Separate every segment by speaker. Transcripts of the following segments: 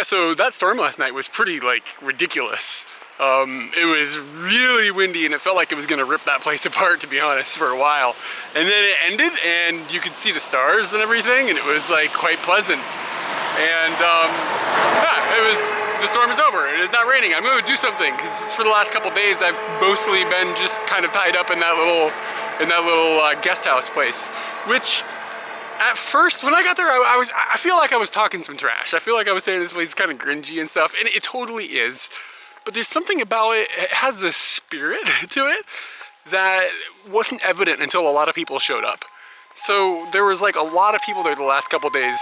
Speaker 1: so that storm last night was pretty like ridiculous. It was really windy and it felt like it was gonna rip that place apart, to be honest, for a while. And then it ended and you could see the stars and everything, and it was like quite pleasant. And yeah, the storm is over. It is not raining. I'm gonna do something because for the last couple days I've mostly been just kind of tied up in that little guest house place, which at first when I got there I feel like I was talking some trash. I feel like I was saying this place is kind of cringy and stuff, and it totally is. But there's something about it, it has this spirit to it that wasn't evident until a lot of people showed up. So there was like a lot of people there the last couple days.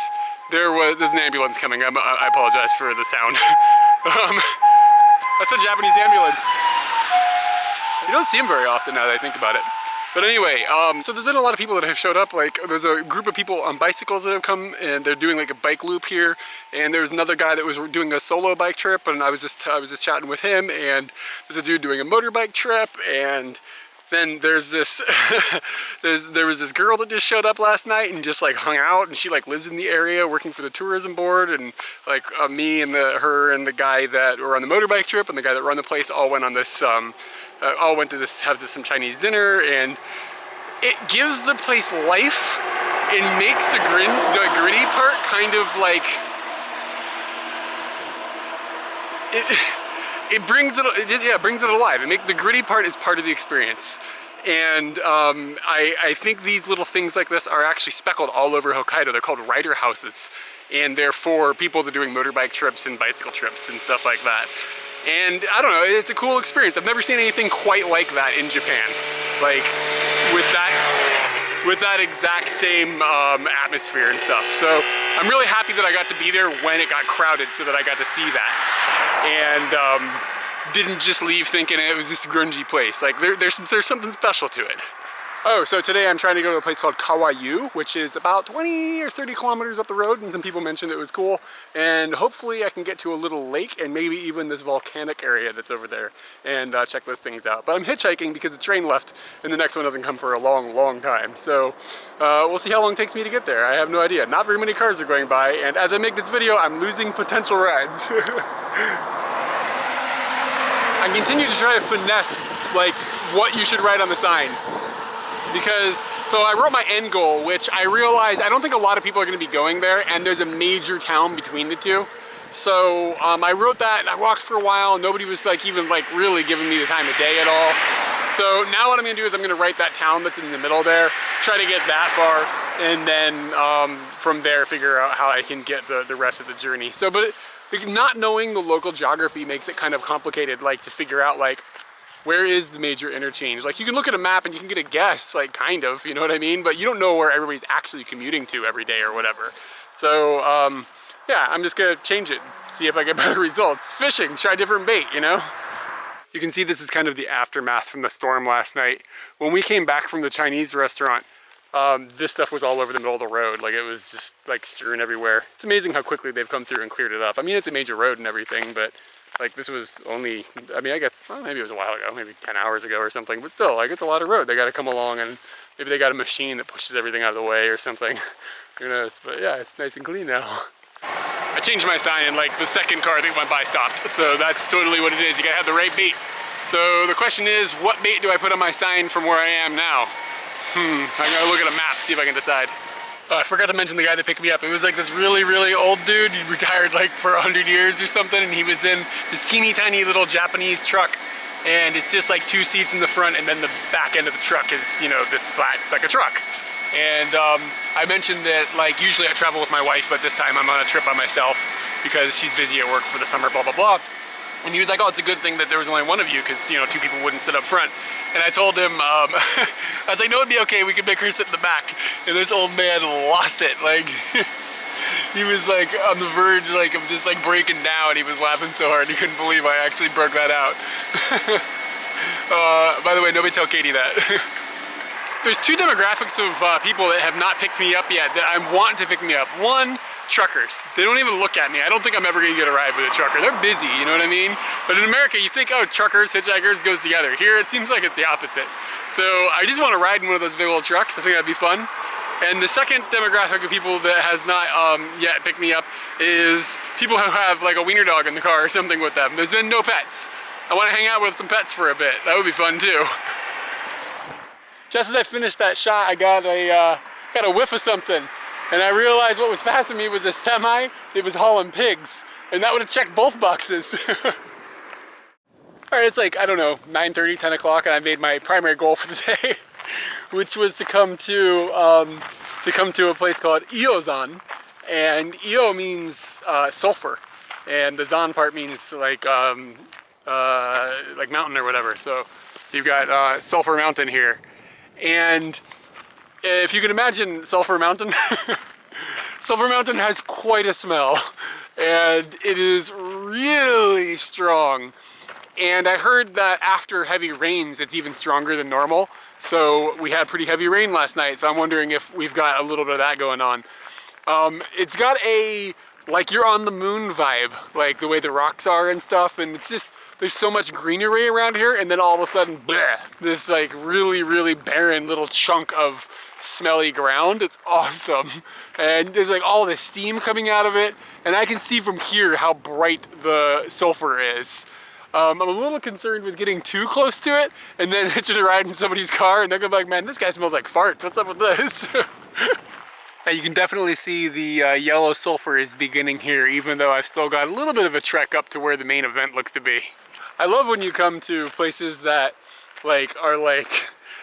Speaker 1: There's an ambulance coming. I apologize for the sound. That's a Japanese ambulance. You don't see them very often now that I think about it. But anyway, so there's been a lot of people that have showed up. Like there's a group of people on bicycles that have come and they're doing like a bike loop here. And there's another guy that was doing a solo bike trip, and I was just chatting with him. And there's a dude doing a motorbike trip. And then there's this there was this girl that just showed up last night and just like hung out, and she like lives in the area working for the tourism board. And like me and her and the guy that were on the motorbike trip and the guy that run the place all went on this all went to have some Chinese dinner, and it gives the place life. It makes the gritty part kind of like it brings it alive. The gritty part is part of the experience. And I think these little things like this are actually speckled all over Hokkaido. They're called rider houses, and they're for people that are doing motorbike trips and bicycle trips and stuff like that. And I don't know, it's a cool experience. I've never seen anything quite like that in Japan. Like with that exact same atmosphere and stuff. So I'm really happy that I got to be there when it got crowded so that I got to see that. And didn't just leave thinking it was just a grungy place. Like there's something special to it. Oh, so today I'm trying to go to a place called Kyde, which is about 20 or 30 kilometers up the road, and some people mentioned it was cool. And hopefully I can get to a little lake and maybe even this volcanic area that's over there and check those things out. But I'm hitchhiking because the train left and the next one doesn't come for a long, long time. So we'll see how long it takes me to get there. I have no idea. Not very many cars are going by, and as I make this video, I'm losing potential rides. I continue to try to finesse like what you should write on the sign. Because, so I wrote my end goal, which I realized I don't think a lot of people are going to be going there, and there's a major town between the two. So I wrote that, and I walked for a while, and nobody was like even like really giving me the time of day at all. So now what I'm going to do is I'm going to write that town that's in the middle there, try to get that far, and then from there figure out how I can get the rest of the journey. So, but like, not knowing the local geography makes it kind of complicated, like to figure out like, where is the major interchange? Like you can look at a map and you can get a guess, like kind of, you know what I mean? But you don't know where everybody's actually commuting to every day or whatever. So yeah, I'm just gonna change it, see if I get better results. Fishing, try different bait, you know? You can see this is kind of the aftermath from the storm last night. When we came back from the Chinese restaurant, this stuff was all over the middle of the road. Like it was just like strewn everywhere. It's amazing how quickly they've come through and cleared it up. I mean, it's a major road and everything, but like this was only, I mean, I guess, well, maybe it was a while ago, maybe 10 hours ago or something, but still, like it's a lot of road. They got to come along, and maybe they got a machine that pushes everything out of the way or something. Who knows? But yeah, it's nice and clean now. I changed my sign and like the second car that went by stopped. So that's totally what it is. You gotta have the right bait. So the question is, what bait do I put on my sign from where I am now? I'm gonna look at a map, see if I can decide. I forgot to mention the guy that picked me up. It was like this really, really old dude. He retired like for 100 years or something, and he was in this teeny tiny little Japanese truck. And it's just like 2 seats in the front, and then the back end of the truck is, you know, this flat, like a truck. And I mentioned that like usually I travel with my wife, but this time I'm on a trip by myself because she's busy at work for the summer, blah, blah, blah. And he was like, oh, it's a good thing that there was only one of you because, you know, 2 people wouldn't sit up front. And I told him, I was like, no, it'd be okay. We could make her sit in the back. And this old man lost it. Like, he was like on the verge like of just like breaking down. He was laughing so hard he couldn't believe I actually broke that out. By the way, nobody tell Katie that. There's 2 demographics of people that have not picked me up yet that I want to pick me up. One, truckers. They don't even look at me. I don't think I'm ever gonna get a ride with a trucker. They're busy, you know what I mean? But in America, you think, oh, truckers, hitchhikers goes together. Here, it seems like it's the opposite. So I just want to ride in one of those big old trucks. I think that'd be fun. And the second demographic of people that has not yet picked me up is people who have like a wiener dog in the car or something with them. There's been no pets. I want to hang out with some pets for a bit. That would be fun too. Just as I finished that shot, I got a whiff of something. And I realized what was passing me was a semi. It was hauling pigs. And that would have checked both boxes. All right, it's like, I don't know, 9:30, 10 o'clock, and I made my primary goal for the day, which was to come to a place called Iozan. And Iyo means sulfur, and the Zan part means like mountain or whatever. So you've got Sulphur Mountain here. And if you can imagine Sulphur Mountain, Sulphur Mountain has quite a smell, and it is really strong. And I heard that after heavy rains, it's even stronger than normal. So we had pretty heavy rain last night, so I'm wondering if we've got a little bit of that going on. It's got a, like you're on the moon vibe, like the way the rocks are and stuff, and it's just, there's so much greenery around here, and then all of a sudden, bleh, this like really, really barren little chunk of smelly ground. It's awesome. And there's like all this steam coming out of it, and I can see from here how bright the sulfur is. I'm a little concerned with getting too close to it and then hitching a ride in somebody's car and they're gonna be like, man, this guy smells like farts. What's up with this? Now you can definitely see the yellow sulfur is beginning here, even though I've still got a little bit of a trek up to where the main event looks to be. I love when you come to places that are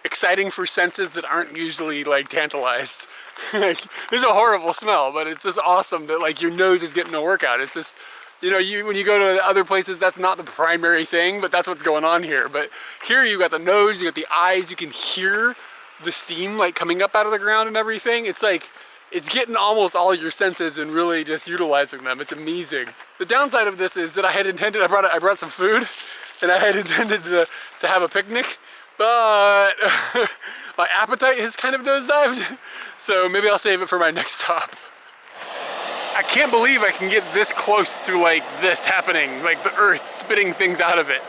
Speaker 1: exciting for senses that aren't usually like tantalized. Like, there's a horrible smell, but it's just awesome that like your nose is getting a workout. It's just, you know, when you go to other places, that's not the primary thing, but that's what's going on here. But here you got the nose, you got the eyes, you can hear the steam like coming up out of the ground and everything. It's like, it's getting almost all your senses and really just utilizing them. It's amazing. The downside of this is that I had intended, I brought some food and I had intended to have a picnic, but my appetite has kind of nosedived. So maybe I'll save it for my next stop. I can't believe I can get this close to like this happening, like the earth spitting things out of it.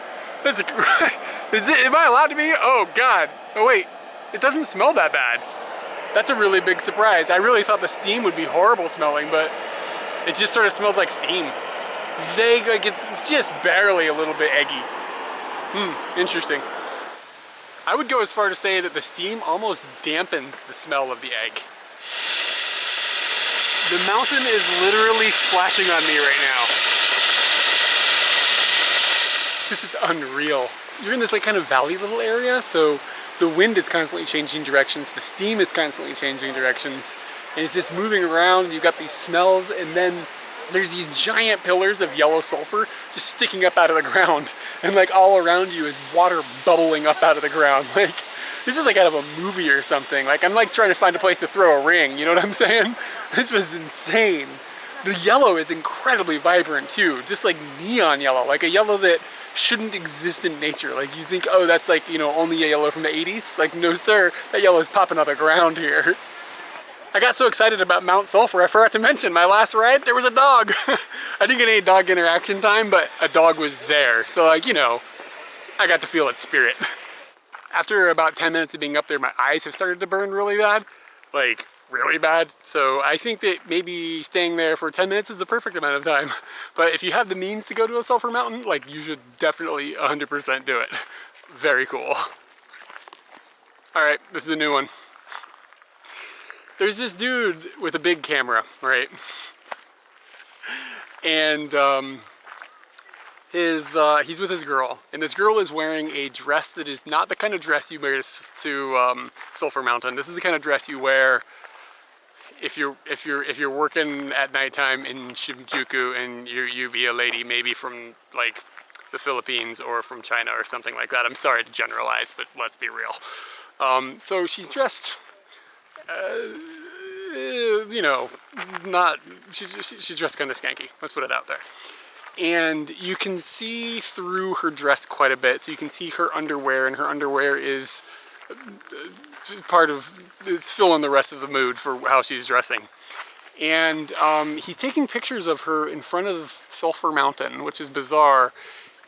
Speaker 1: Am I allowed to be? Oh God. Oh wait, it doesn't smell that bad. That's a really big surprise. I really thought the steam would be horrible smelling, but it just sort of smells like steam. Vague, like it's just barely a little bit eggy. Interesting. I would go as far to say that the steam almost dampens the smell of the egg. The mountain is literally splashing on me right now. This is unreal. You're in this like kind of valley little area, so the wind is constantly changing directions, the steam is constantly changing directions, and it's just moving around. You've got these smells, and then there's these giant pillars of yellow sulfur just sticking up out of the ground, and like all around you is water bubbling up out of the ground. Like, this is like out of a movie or something. Like, I'm like trying to find a place to throw a ring, you know what I'm saying? This was insane. The yellow is incredibly vibrant too, just like neon yellow, like a yellow that shouldn't exist in nature. Like you think, oh, that's like, you know, only a yellow from the 80s. Like, no sir, that yellow is popping out of the ground here. I got so excited about Mount Sulphur, I forgot to mention my last ride, there was a dog. I didn't get any dog interaction time, but a dog was there. So like, you know, I got to feel its spirit. After about 10 minutes of being up there, my eyes have started to burn really bad. Like, really bad. So I think that maybe staying there for 10 minutes is the perfect amount of time. But if you have the means to go to a sulfur mountain, like, you should definitely 100% do it. Very cool. All right, this is a new one. There's this dude with a big camera, right? And he's with his girl, and this girl is wearing a dress that is not the kind of dress you wear to Sulphur Mountain. This is the kind of dress you wear if you're working at nighttime in Shinjuku and you be a lady, maybe from like the Philippines or from China or something like that. I'm sorry to generalize, but let's be real. So she's dressed, you know, she's dressed kind of skanky. Let's put it out there. And you can see through her dress quite a bit. So you can see her underwear, and her underwear is it's filling the rest of the mood for how she's dressing. And he's taking pictures of her in front of Sulphur Mountain, which is bizarre.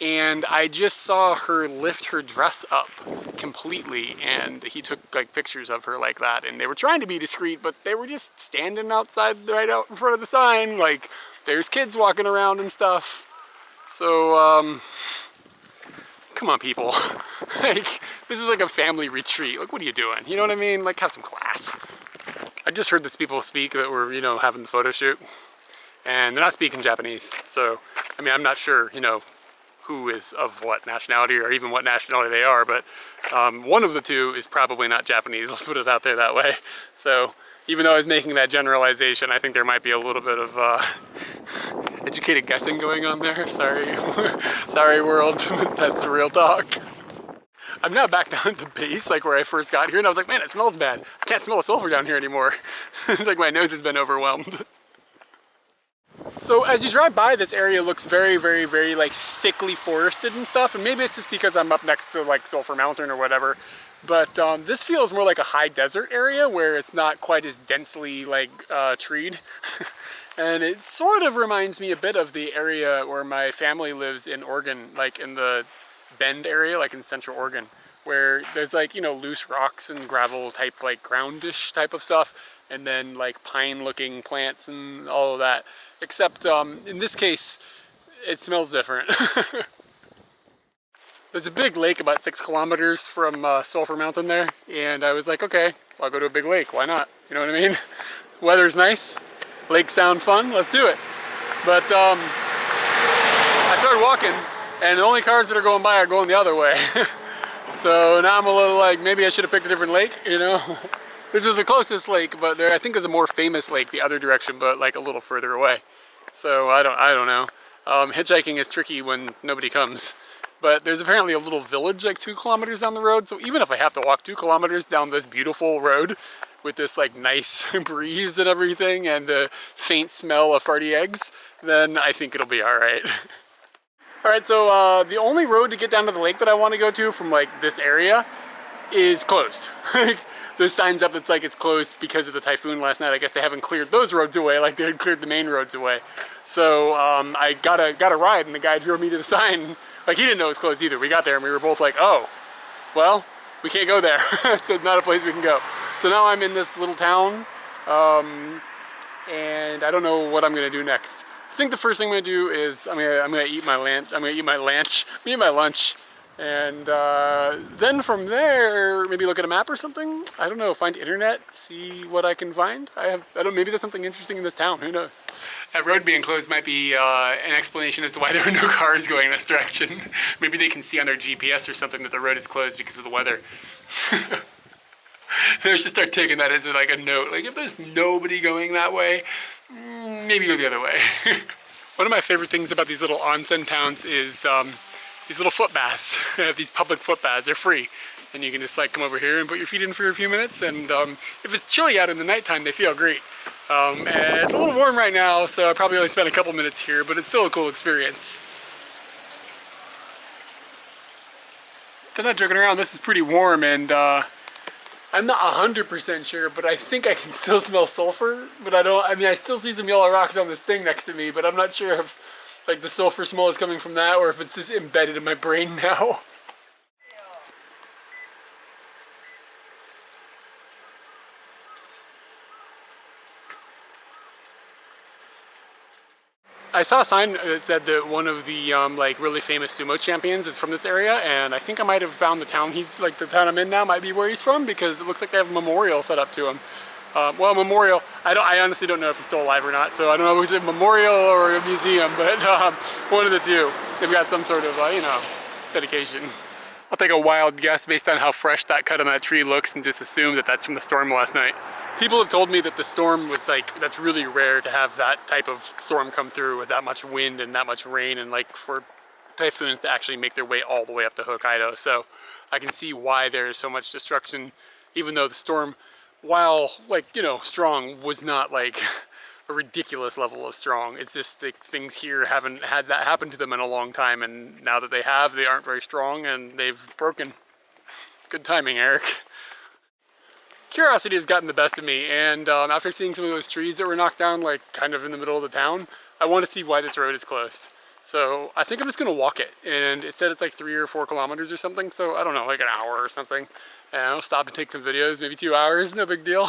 Speaker 1: and I just saw her lift her dress up completely, and he took like pictures of her like that, and they were trying to be discreet, but they were just standing outside right out in front of the sign, like there's kids walking around and stuff. So come on, people. Like, this is like a family retreat. Like, what are you doing? You know what I mean? Like, have some class. I just heard this people speak that were, you know, having the photo shoot, and they're not speaking Japanese. So, I mean, I'm not sure, you know, who is of what nationality or even what nationality they are, but one of the two is probably not Japanese. Let's put it out there that way. So, even though I was making that generalization, I think there might be a little bit of educated guessing going on there. Sorry. Sorry, world. That's real talk. I'm now back down at the base, like where I first got here, and I was like, man, it smells bad. I can't smell the sulfur down here anymore. It's like my nose has been overwhelmed. So as you drive by, this area looks very, very, very like thickly forested and stuff, and maybe it's just because I'm up next to like Sulphur Mountain or whatever, but this feels more like a high desert area where it's not quite as densely like treed. And it sort of reminds me a bit of the area where my family lives in Oregon, like in the Bend area, like in Central Oregon, where there's like, you know, loose rocks and gravel type, like groundish type of stuff, and then like pine looking plants and all of that. Except in this case, it smells different. There's a big lake about 6 kilometers from Sulphur Mountain there, and I was like, okay, I'll go to a big lake, why not? You know what I mean? Weather's nice, lakes sound fun, let's do it. But I started walking, and the only cars that are going by are going the other way. So now I'm a little like, maybe I should have picked a different lake, you know? This is the closest lake, but there I think there's a more famous lake the other direction, but like a little further away. So I don't know. Hitchhiking is tricky when nobody comes. But there's apparently a little village like 2 kilometers down the road, so even if I have to walk 2 kilometers down this beautiful road with this like nice breeze and everything and the faint smell of farty eggs, then I think it'll be all right. Alright, so the only road to get down to the lake that I want to go to from like this area is closed. There's signs up that's like it's closed because of the typhoon last night. I guess they haven't cleared those roads away like they had cleared the main roads away. So I got a ride, and the guy drove me to the sign. Like, he didn't know it was closed either. We got there and we were both like, oh, well, we can't go there. So it's not a place we can go. So now I'm in this little town, and I don't know what I'm gonna do next. I think the first thing I'm gonna do is I'm gonna eat my lunch, and then from there maybe look at a map or something. I don't know, find internet, see what I can find. Maybe there's something interesting in this town, who knows. That road being closed might be an explanation as to why there are no cars going this direction. Maybe they can see on their GPS or something that the road is closed because of the weather. They should start taking that as like a note. Like, if there's nobody going that way, maybe go the other way. One of my favorite things about these little onsen towns is these little foot baths. They have these public foot baths. They're free. And you can just like come over here and put your feet in for a few minutes. And if it's chilly out in the nighttime, they feel great. And it's a little warm right now, so I probably only spent a couple minutes here, but it's still a cool experience. I'm not joking around, this is pretty warm, and I'm not 100% sure, but I think I can still smell sulfur, but I still see some yellow rocks on this thing next to me, but I'm not sure if like the sulfur smell is coming from that or if it's just embedded in my brain now. I saw a sign that said that one of the like really famous sumo champions is from this area, and I think I might have found the town the town I'm in now might be where he's from, because it looks like they have a memorial set up to him. Well, memorial, I honestly don't know if he's still alive or not, so I don't know if it's a memorial or a museum, but one of the two. They've got some sort of, you know, dedication. I'll take a wild guess based on how fresh that cut on that tree looks and just assume that that's from the storm last night. People have told me that the storm was like, that's really rare to have that type of storm come through with that much wind and that much rain, and like for typhoons to actually make their way all the way up to Hokkaido. So I can see why there's so much destruction, even though the storm, while like, you know, strong, was not like a ridiculous level of strong. It's just like things here haven't had that happen to them in a long time, and now that they have, they aren't very strong and they've broken. Good timing, Eric. Curiosity has gotten the best of me, and after seeing some of those trees that were knocked down like kind of in the middle of the town, I want to see why this road is closed. So I think I'm just gonna walk it, and it said it's like 3 or 4 kilometers or something, so I don't know, like an hour or something. And I'll stop and take some videos, maybe 2 hours, no big deal.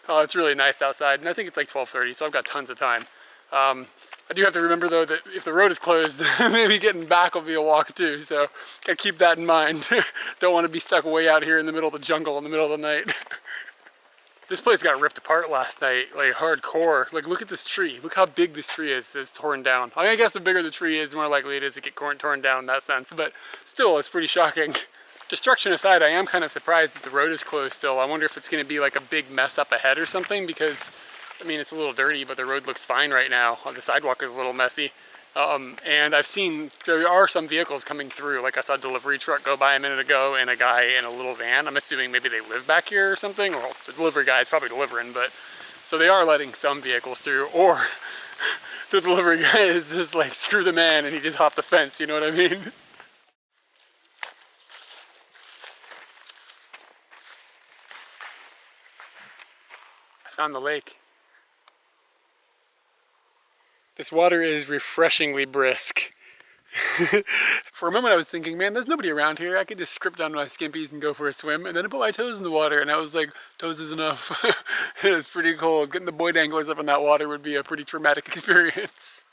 Speaker 1: It's really nice outside, and I think it's like 12:30, so I've got tons of time. I do have to remember though that if the road is closed, maybe getting back will be a walk too, so gotta keep that in mind. Don't want to be stuck way out here in the middle of the jungle in the middle of the night. This place got ripped apart last night, like hardcore. Like, look at this tree. Look how big this tree is. It's torn down. I mean, I guess the bigger the tree is, the more likely it is to get torn down in that sense. But still, it's pretty shocking. Destruction aside, I am kind of surprised that the road is closed still. I wonder if it's going to be like a big mess up ahead or something, because, I mean, it's a little dirty, but the road looks fine right now. The sidewalk is a little messy. And I've seen, there are some vehicles coming through. Like I saw a delivery truck go by a minute ago and a guy in a little van. I'm assuming maybe they live back here or something. Well, the delivery guy is probably delivering, but so they are letting some vehicles through, or the delivery guy is just like, screw the man, and he just hopped the fence, you know what I mean? I found the lake. This water is refreshingly brisk. For a moment I was thinking, man, there's nobody around here. I could just strip down my skimpies and go for a swim. And then I put my toes in the water and I was like, toes is enough. It's pretty cold. Getting the boy danglers up in that water would be a pretty traumatic experience.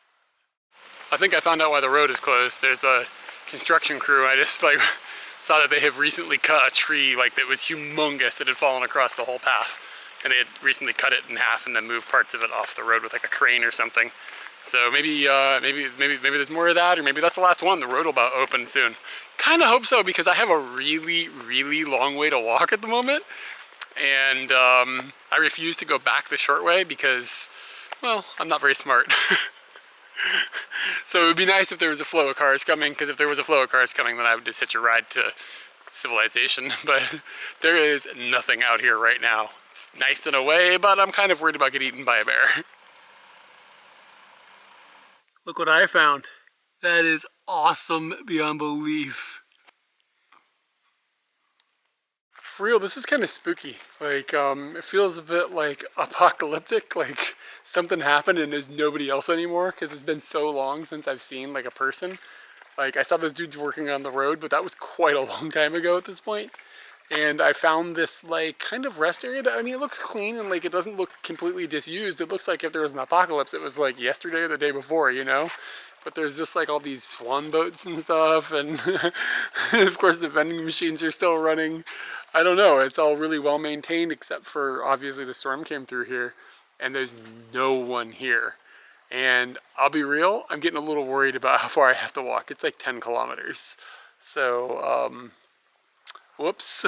Speaker 1: I think I found out why the road is closed. There's a construction crew. I just like saw that they have recently cut a tree like that was humongous. It had fallen across the whole path. And they had recently cut it in half and then moved parts of it off the road with like a crane or something. So maybe there's more of that, or maybe that's the last one. The road will about open soon. Kind of hope so, because I have a really long way to walk at the moment, and I refuse to go back the short way because, well, I'm not very smart. So it would be nice if there was a flow of cars coming, because if there was a flow of cars coming, then I would just hitch a ride to civilization. But there is nothing out here right now. It's nice in a way, but I'm kind of worried about getting eaten by a bear. Look what I found. That is awesome beyond belief. For real, this is kind of spooky. Like, it feels a bit like apocalyptic, like something happened and there's nobody else anymore, because it's been so long since I've seen like a person. Like, I saw those dudes working on the road, but that was quite a long time ago at this point. And I found this like kind of rest area that, I mean, it looks clean and like it doesn't look completely disused. It looks like if there was an apocalypse, it was like yesterday or the day before, you know? But there's just like all these swan boats and stuff, and of course the vending machines are still running. I don't know, it's all really well maintained, except for obviously the storm came through here and there's no one here. And I'll be real, I'm getting a little worried about how far I have to walk. It's like 10 kilometers. So, whoops.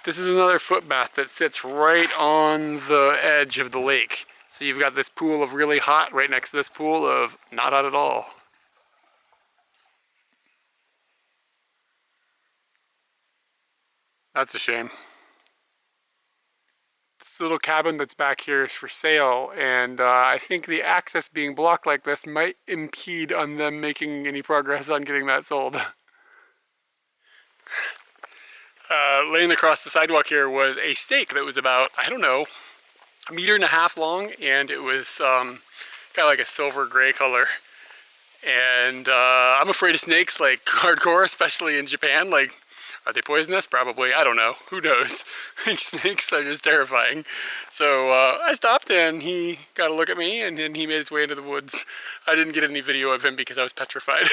Speaker 1: This is another footbath that sits right on the edge of the lake. So you've got this pool of really hot right next to this pool of not hot at all. That's a shame. This little cabin that's back here is for sale, and I think the access being blocked like this might impede on them making any progress on getting that sold. Laying across the sidewalk here was a stake that was about, I don't know, 1.5 meters long, and it was kind of like a silver gray color. And I'm afraid of snakes like hardcore, especially in Japan. Like, are they poisonous? Probably. I don't know. Who knows? Snakes are just terrifying. So I stopped and he got a look at me, and then he made his way into the woods. I didn't get any video of him because I was petrified.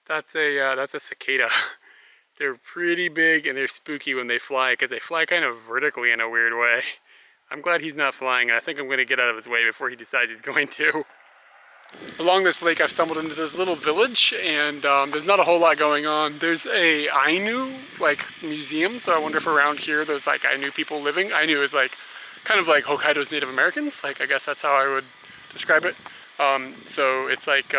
Speaker 1: That's a cicada. They're pretty big and they're spooky when they fly, because they fly kind of vertically in a weird way. I'm glad he's not flying. I think I'm going to get out of his way before he decides he's going to. Along this lake I've stumbled into this little village, and there's not a whole lot going on. There's a Ainu like museum, so I wonder if around here there's like Ainu people living. Ainu is like kind of like Hokkaido's Native Americans, like I guess that's how I would describe it. So it's like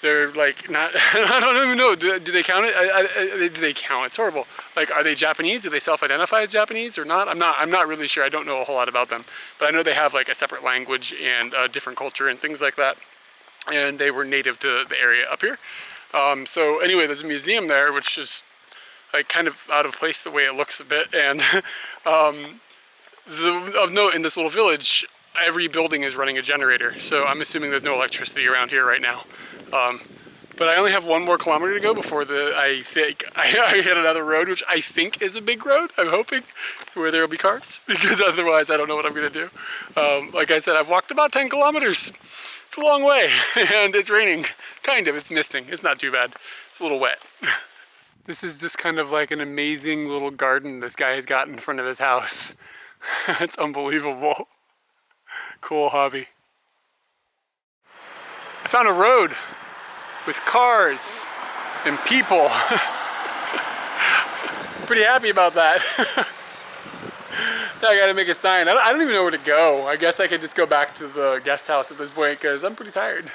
Speaker 1: they're like not, I don't even know, do they count it? Do they count? It's horrible. Like, are they Japanese? Do they self-identify as Japanese or not? I'm not really sure. I don't know a whole lot about them. But I know they have like a separate language and a different culture and things like that. And they were native to the area up here. So anyway, there's a museum there, which is like kind of out of place the way it looks a bit. And of note, in this little village, every building is running a generator, so I'm assuming there's no electricity around here right now. But I only have 1 more kilometer to go before I think I hit another road, which I think is a big road, I'm hoping, where there will be cars, because otherwise I don't know what I'm gonna do. Like I said, I've walked about 10 kilometers. It's a long way, and it's raining. Kind of, it's misting. It's not too bad. It's a little wet. This is just kind of like an amazing little garden this guy has got in front of his house. It's unbelievable. Cool hobby. I found a road with cars and people. I'm pretty happy about that. Now I gotta make a sign. I don't even know where to go. I guess I could just go back to the guest house at this point because I'm pretty tired.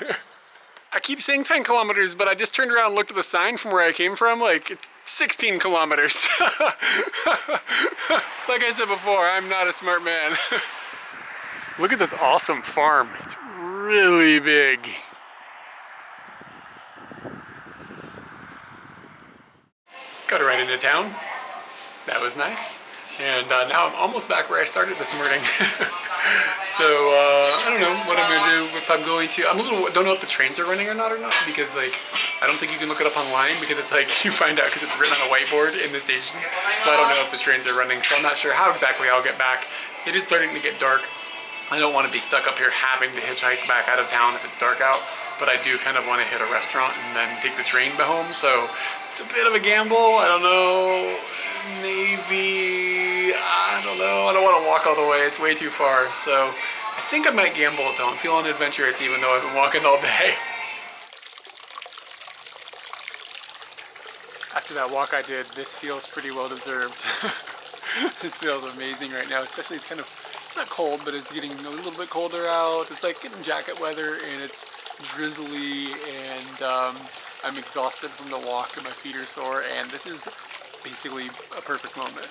Speaker 1: I keep saying 10 kilometers, but I just turned around and looked at the sign from where I came from. Like, it's 16 kilometers. Like I said before, I'm not a smart man. Look at this awesome farm. It's really big. Got it right into town. That was nice. And now I'm almost back where I started this morning. So I don't know what I'm gonna do, if I'm going to. Don't know if the trains are running or not, because like, I don't think you can look it up online, because it's like, you find out because it's written on a whiteboard in the station. So I don't know if the trains are running, so I'm not sure how exactly I'll get back. It is starting to get dark. I don't want to be stuck up here having to hitchhike back out of town if it's dark out, but I do kind of want to hit a restaurant and then take the train home, so it's a bit of a gamble. I don't know. Maybe, I don't know, I don't want to walk all the way, it's way too far, so I think I might gamble it though. I'm feeling adventurous even though I've been walking all day. After that walk I did, this feels pretty well deserved. This feels amazing right now, especially it's kind of, not cold, but it's getting a little bit colder out. It's like getting jacket weather and it's drizzly, and I'm exhausted from the walk and my feet are sore, and this is basically a perfect moment.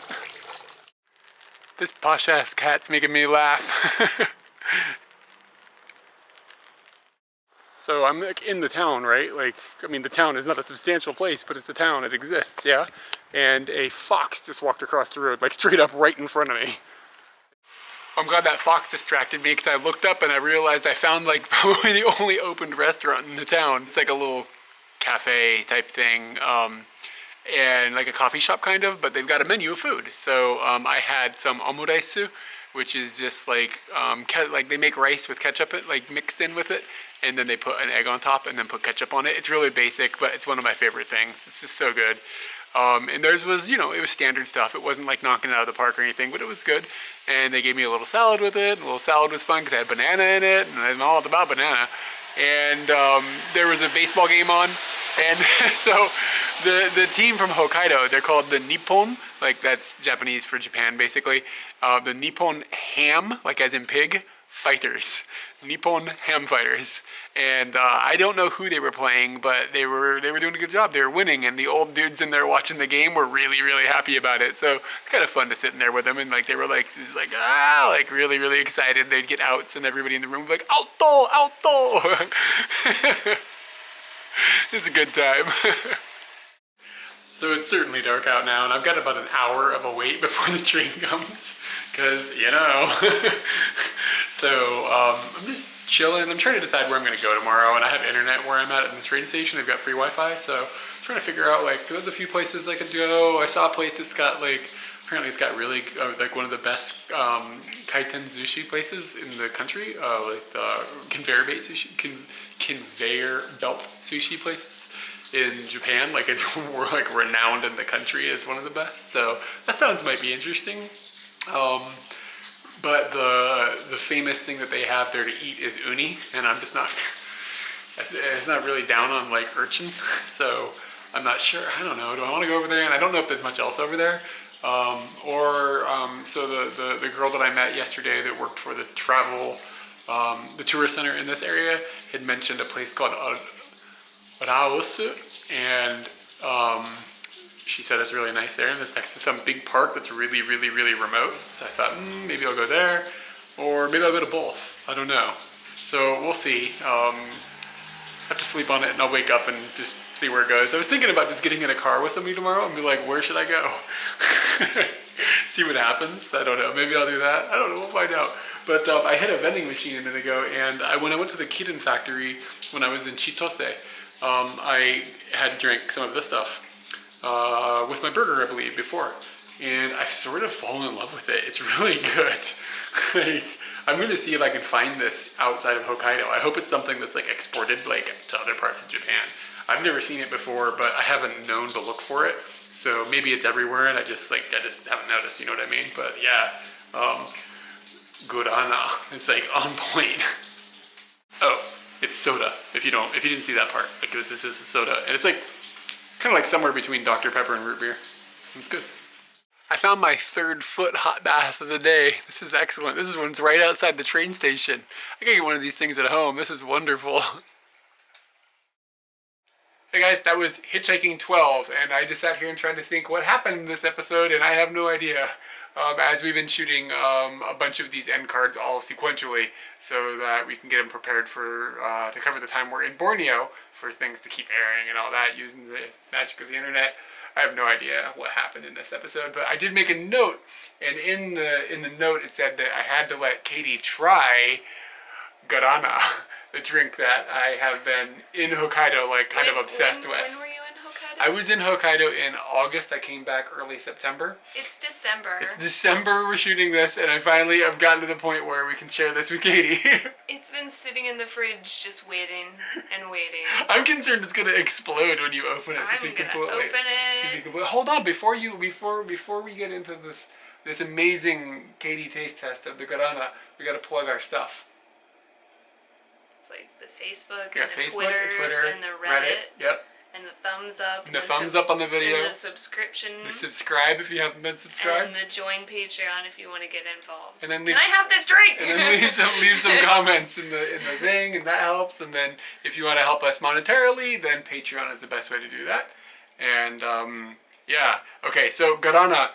Speaker 1: This posh ass cat's making me laugh. So I'm like in the town, right? Like, I mean, the town is not a substantial place, but it's a town, it exists, yeah? And a fox just walked across the road, like straight up right in front of me. I'm glad that fox distracted me, because I looked up and I realized I found like probably the only opened restaurant in the town. It's like a little cafe type thing. And like a coffee shop kind of, but they've got a menu of food. So I had some omuresu, which is just like they make rice with ketchup like mixed in with it, and then they put an egg on top and then put ketchup on it. It's really basic, but it's one of my favorite things. It's just so good. And theirs was, you know, it was standard stuff. It wasn't like knocking it out of the park or anything, but it was good. And they gave me a little salad with it. A little salad was fun because I had banana in it, and I'm all about banana. And there was a baseball game on, and so the team from Hokkaido, they're called the Nippon, like that's Japanese for Japan basically, the Nippon Ham, like as in pig, fighters, Nippon Ham Fighters, and I don't know who they were playing, but they were doing a good job. They were winning, and the old dudes in there watching the game were really happy about it. So it's kind of fun to sit in there with them, and like they were like just like like really excited. They'd get outs, and everybody in the room would be like auto. It's a good time. So it's certainly dark out now, and I've got about an hour of a wait before the train comes, because, you know. So I'm just chilling. I'm trying to decide where I'm going to go tomorrow, and I have internet where I'm at the train station. They've got free Wi-Fi, so I'm trying to figure out, like, there's a few places I could go. I saw a place that's got, like, apparently it's got really, like, one of the best kyde sushi places in the country, like the conveyor belt sushi places in Japan. Like, it's like renowned in the country as one of the best. So that might be interesting. But the famous thing that they have there to eat is uni, and I'm just not, it's not really down on like urchin. So I'm not sure. I don't know. Do I want to go over there? And I don't know if there's much else over there. So the girl that I met yesterday that worked for the the tourist center in this area had mentioned a place called Raosu, and she said it's really nice there, and it's next to some big park that's really remote. So I thought, maybe I'll go there, or maybe I'll go to both. I don't know. So we'll see. I have to sleep on it, and I'll wake up and just see where it goes. I was thinking about just getting in a car with somebody tomorrow and be like, where should I go? See what happens. I don't know. Maybe I'll do that. I don't know. We'll find out. But I hit a vending machine a minute ago, and when I went to the Kirin factory when I was in Chitose, I had drank some of this stuff with my burger, I believe, before. And I've sort of fallen in love with it. It's really good. Like, I'm going to see if I can find this outside of Hokkaido. I hope it's something that's like exported like to other parts of Japan. I've never seen it before, but I haven't known to look for it. So maybe it's everywhere and I just haven't noticed, you know what I mean? But yeah, Gurana, it's like on point. Oh, it's soda. If you didn't see that part, like this is a soda, and it's like kind of like somewhere between Dr. Pepper and root beer. It's good. I found my 3rd foot hot bath of the day. This is excellent. This is one's right outside the train station. I gotta get one of these things at home. This is wonderful. Hey guys, that was Hitchhiking 12, and I just sat here and tried to think what happened in this episode, and I have no idea. As we've been shooting a bunch of these end cards all sequentially, so that we can get them prepared for to cover the time we're in Borneo for things to keep airing and all that using the magic of the internet. I have no idea what happened in this episode, but I did make a note, and in the note it said that I had to let Katie try Garana, the drink that I have been in Hokkaido, like kind of obsessed with.
Speaker 2: When were you in Hokkaido?
Speaker 1: I was in Hokkaido in August. I came back early September.
Speaker 2: It's December.
Speaker 1: It's December we're shooting this, and I finally have gotten to the point where we can share this with Katie.
Speaker 2: It's been sitting in the fridge just waiting and waiting.
Speaker 1: I'm concerned it's going to explode when you open it.
Speaker 2: I'm going to open it.
Speaker 1: Hold on, before we get into this amazing Katie taste test of the Garana, we got to plug our stuff.
Speaker 2: It's like the Facebook,
Speaker 1: Yeah,
Speaker 2: and the
Speaker 1: Facebook,
Speaker 2: Twitter, and the Reddit.
Speaker 1: Yep.
Speaker 2: And the thumbs up.
Speaker 1: And the thumbs up on the video.
Speaker 2: And the subscription.
Speaker 1: The subscribe if you haven't been subscribed.
Speaker 2: And the join Patreon if you want to get involved.
Speaker 1: And then
Speaker 2: Can I have this drink?
Speaker 1: And then leave some comments in the thing, and that helps. And then if you want to help us monetarily, then Patreon is the best way to do that. And yeah, okay. So Garana,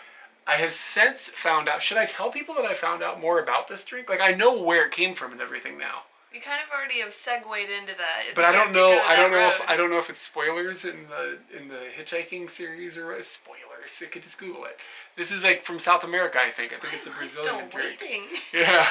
Speaker 1: I have since found out. Should I tell people that I found out more about this drink? Like I know where it came from and everything now.
Speaker 2: You kind of already have segued into that.
Speaker 1: But I don't know. I don't know if it's spoilers in the hitchhiking series or what. Spoilers. You could just Google it. This is like from South America, I think. I think it's a Brazilian drink.
Speaker 2: Still waiting.
Speaker 1: Yeah.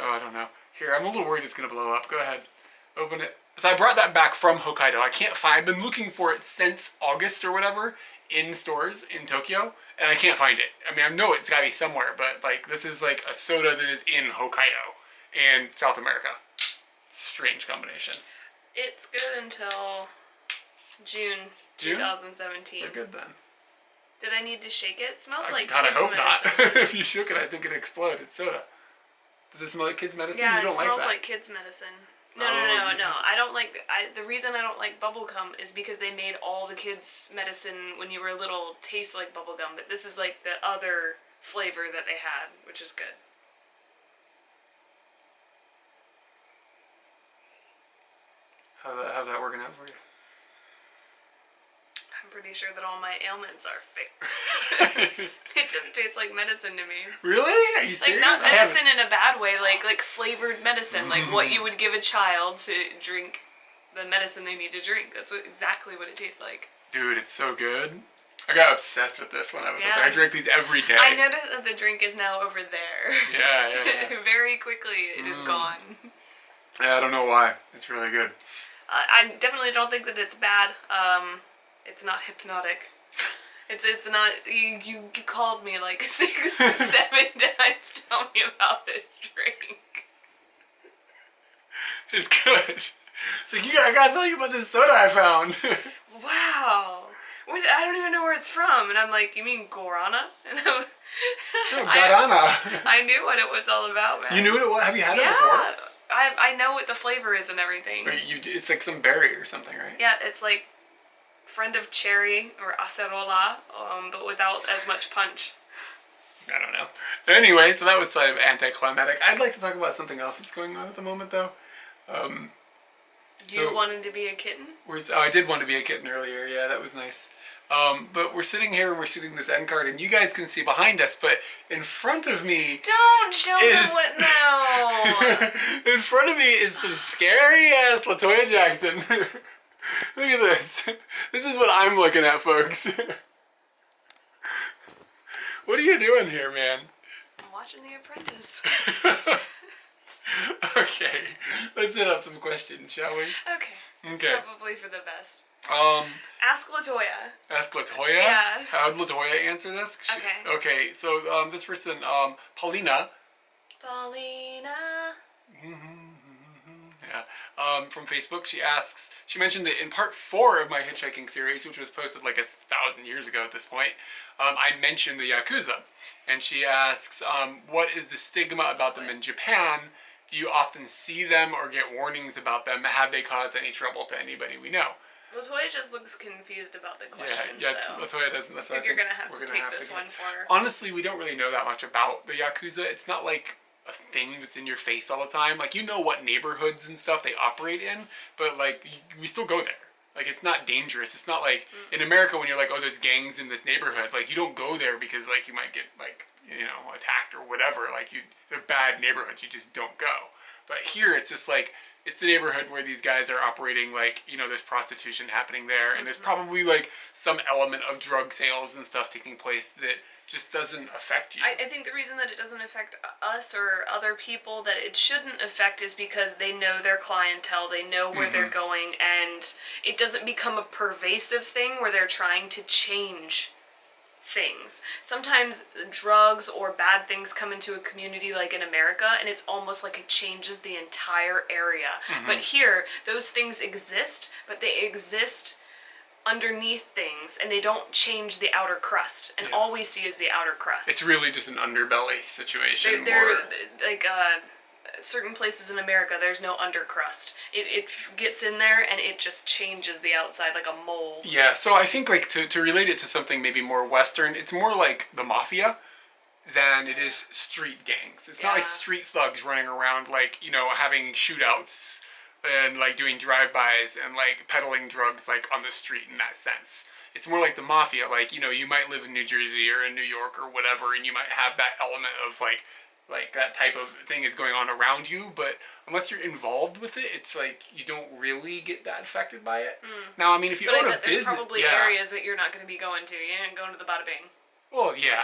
Speaker 1: Oh, I don't know. Here, I'm a little worried it's gonna blow up. Go ahead. Open it. So I brought that back from Hokkaido. I can't find. I've been looking for it since August or whatever in stores in Tokyo, and I can't find it. I mean, I know it's gotta be somewhere, but like this is like a soda that is in Hokkaido and South America. Strange combination.
Speaker 2: It's good until June 2017.
Speaker 1: We're good then.
Speaker 2: Did I need to shake it? It smells like
Speaker 1: God, I
Speaker 2: kids'
Speaker 1: hope
Speaker 2: medicine.
Speaker 1: not. If you shook it, I think it'd explode. It's soda. Does it smell like kids' medicine?
Speaker 2: Yeah,
Speaker 1: you don't
Speaker 2: it smells
Speaker 1: like
Speaker 2: like kids' medicine. No.
Speaker 1: yeah.
Speaker 2: I don't like. The reason I don't like bubblegum is because they made all the kids' medicine when you were little taste like bubblegum, but this is like the other flavor that they had, which is good.
Speaker 1: How's that working out for you?
Speaker 2: I'm pretty sure that all my ailments are fixed. It just tastes like medicine to me.
Speaker 1: Really? Are you serious?
Speaker 2: Like not medicine in a bad way, like flavored medicine, like what you would give a child to drink the medicine they need to drink. That's exactly what it tastes like.
Speaker 1: Dude, it's so good. I got obsessed with this when I was up there. I drank these every day.
Speaker 2: I noticed that the drink is now over there.
Speaker 1: Yeah.
Speaker 2: Very quickly, it is gone.
Speaker 1: Yeah, I don't know why. It's really good.
Speaker 2: I definitely don't think that it's bad. It's not hypnotic. It's not. You called me like 6, 7 times to tell me about this drink.
Speaker 1: It's good. It's like I gotta tell you about this soda I found.
Speaker 2: Wow. I don't even know where it's from, and I'm like, you mean Guarana? And
Speaker 1: No, Garana.
Speaker 2: I knew what it was all about, man.
Speaker 1: You knew what it was? Have you had it before?
Speaker 2: I know what the flavor is and everything.
Speaker 1: It's like some berry or something, right?
Speaker 2: Yeah, it's like friend of cherry or acerola, but without as much punch.
Speaker 1: I don't know. Anyway, so that was sort of anticlimactic. I'd like to talk about something else that's going on at the moment, though.
Speaker 2: You wanted to be a kitten?
Speaker 1: I did want to be a kitten earlier. Yeah, that was nice. But we're sitting here and we're shooting this end card, and you guys can see behind us, but in front of me...
Speaker 2: Don't show them what now!
Speaker 1: In front of me is some scary-ass LaToya Jackson. Look at this. This is what I'm looking at, folks. What are you doing here, man?
Speaker 2: I'm watching watching The Apprentice.
Speaker 1: Okay, let's hit up some questions, shall we?
Speaker 2: Okay. It's
Speaker 1: Okay.
Speaker 2: probably for the best.
Speaker 1: Ask
Speaker 2: Latoya.
Speaker 1: Latoya?
Speaker 2: Yeah.
Speaker 1: How'd Latoya answer this?
Speaker 2: Okay.
Speaker 1: Okay, so this person, Paulina.
Speaker 2: Paulina.
Speaker 1: Yeah. From Facebook, she mentioned that in part 4 of my hitchhiking series, which was posted like 1,000 years ago at this point, I mentioned the Yakuza. And she asks, what is the stigma about them in Japan? Do you often see them or get warnings about them? Have they caused any trouble to anybody we know?
Speaker 2: Latoya just looks confused about the question.
Speaker 1: Yeah,
Speaker 2: so
Speaker 1: Latoya doesn't.
Speaker 2: I think you're going to have to take this one for her.
Speaker 1: Honestly, we don't really know that much about the Yakuza. It's not like a thing that's in your face all the time. Like, you know what neighborhoods and stuff they operate in, but like, we still go there. Like, it's not dangerous. It's not like in America when you're like, oh, there's gangs in this neighborhood. Like, you don't go there because like you might get like, you know, attacked or whatever. Like, they're bad neighborhoods. You just don't go. But here it's just like, it's the neighborhood where these guys are operating, like, you know, there's prostitution happening there, and there's probably like some element of drug sales and stuff taking place that just doesn't affect you.
Speaker 2: I think the reason that it doesn't affect us or other people that it shouldn't affect is because they know their clientele, they know where they're going, and it doesn't become a pervasive thing where they're trying to change things. Sometimes drugs or bad things come into a community like in America and it's almost like it changes the entire area. But here, those things exist, but they exist underneath things and they don't change the outer crust. And all we see is the outer crust.
Speaker 1: It's really just an underbelly situation.
Speaker 2: They're like certain places in America, there's no undercrust. It gets in there and it just changes the outside like a mold.
Speaker 1: Yeah, so I think like to relate it to something maybe more Western, it's more like the mafia than it is street gangs. It's not like street thugs running around like, you know, having shootouts and like doing drive-bys and like peddling drugs like on the street in that sense. It's more like the mafia, like, you know, you might live in New Jersey or in New York or whatever and you might have that element of like that type of thing is going on around you, but unless you're involved with it, it's like you don't really get that affected by it. Now, I mean, if you own a business,
Speaker 2: there's probably areas that you're not going to be going to. You ain't going to the Bada Bing.
Speaker 1: Well, yeah.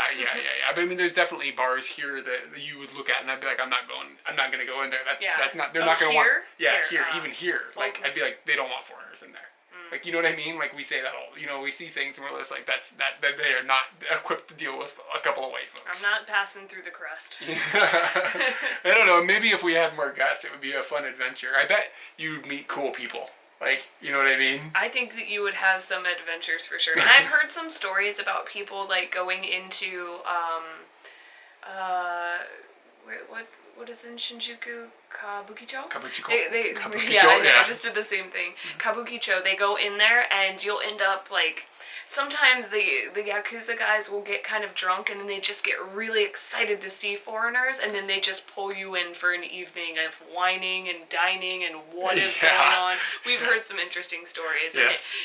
Speaker 1: But I mean, there's definitely bars here that you would look at, and I'd be like, I'm not going to go in there. That's not. They're not going to want. Yeah, here, even here. Like, I'd be like, they don't want foreigners in there. Like, you know what I mean? Like, we say that all. You know, we see things and we're just like, that they are not equipped to deal with a couple of white folks.
Speaker 2: I'm not passing through the crust.
Speaker 1: I don't know. Maybe if we had more guts, it would be a fun adventure. I bet you'd meet cool people. Like, you know what I mean?
Speaker 2: I think that you would have some adventures for sure. And I've heard some stories about people like going into what is in Shinjuku? Kabukicho?
Speaker 1: Kabukicho,
Speaker 2: yeah, I know, I just did the same thing. Kabukicho, they go in there and you'll end up like, sometimes the Yakuza guys will get kind of drunk and then they just get really excited to see foreigners and then they just pull you in for an evening of whining and dining and what is going on. We've heard some interesting stories.
Speaker 1: Yes.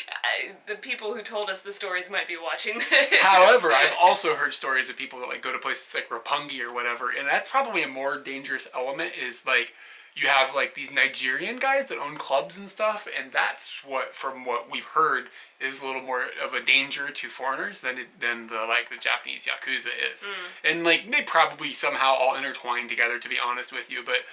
Speaker 2: And the people who told us the stories might be watching this.
Speaker 1: However, I've also heard stories of people that like go to places like Roppongi or whatever, and that's probably a more dangerous element is like, you have like these Nigerian guys that own clubs and stuff, and that's what, from what we've heard, is a little more of a danger to foreigners than the Japanese Yakuza is. And like they probably somehow all intertwine together, to be honest with you. But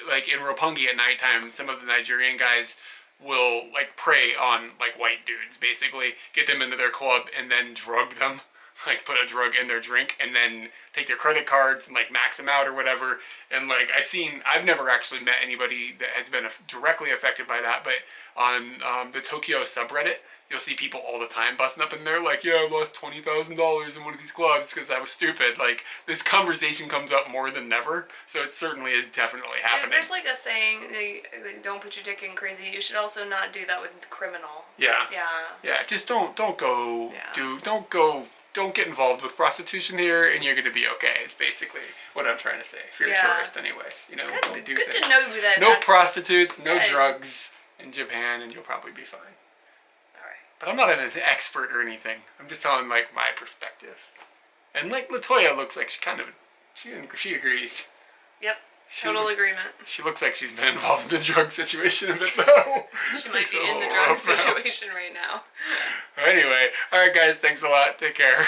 Speaker 1: like in Roppongi at nighttime, some of the Nigerian guys will like prey on like white dudes, basically get them into their club and then drug them. Like put a drug in their drink and then take their credit cards and like max them out or whatever. And like I've never actually met anybody that has been directly affected by that, but on the Tokyo subreddit, you'll see people all the time busting up in there like, yeah, I lost $20,000 in one of these clubs because I was stupid. Like, this conversation comes up more than ever, so it certainly is definitely happening.
Speaker 2: There's like a saying, don't put your dick in crazy. You should also not do that with criminal.
Speaker 1: Yeah, just don't get involved with prostitution here, and you're going to be okay. It's basically what I'm trying to say. If you're a tourist, anyways, you know, don't do things.
Speaker 2: Good to know that.
Speaker 1: No prostitutes, no drugs in Japan, and you'll probably be fine.
Speaker 2: All right.
Speaker 1: But I'm not an expert or anything. I'm just telling like my perspective. And like Latoya looks like she agrees.
Speaker 2: Yep. Total agreement.
Speaker 1: She looks like she's been involved in the drug situation a bit though.
Speaker 2: She might be in the drug situation right now.
Speaker 1: Anyway, alright guys, thanks a lot. Take care.